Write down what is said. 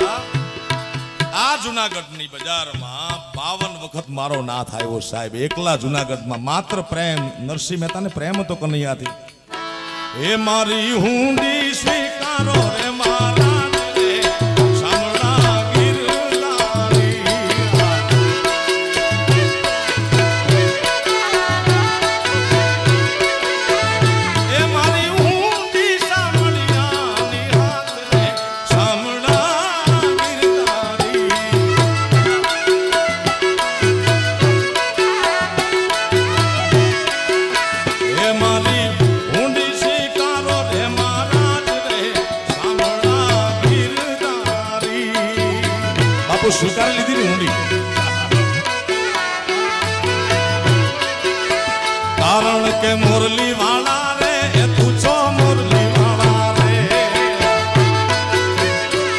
આ જુનાગઢની બજારમાં 52 વખત મારો નાથ આવ્યો સાહેબ, એકલા જુનાગઢમાં માત્ર પ્રેમ. નરસિંહ મહેતાને પ્રેમ હતો કનૈયાથી. હે મારી હુંડી સ્વીકારો રે મારા રે સામળા ગિરનારી. હે મારી હુંડી સામળિયાની હાથ રે સામળા ગિરનારી. હે મારી હુંડી સ્વીકારો રે મહારાજ રે સામળા ગિરનારી. બાપુ સ્વીકારી લીધી ને હુંડી, કારણ કે મોરલી વાળા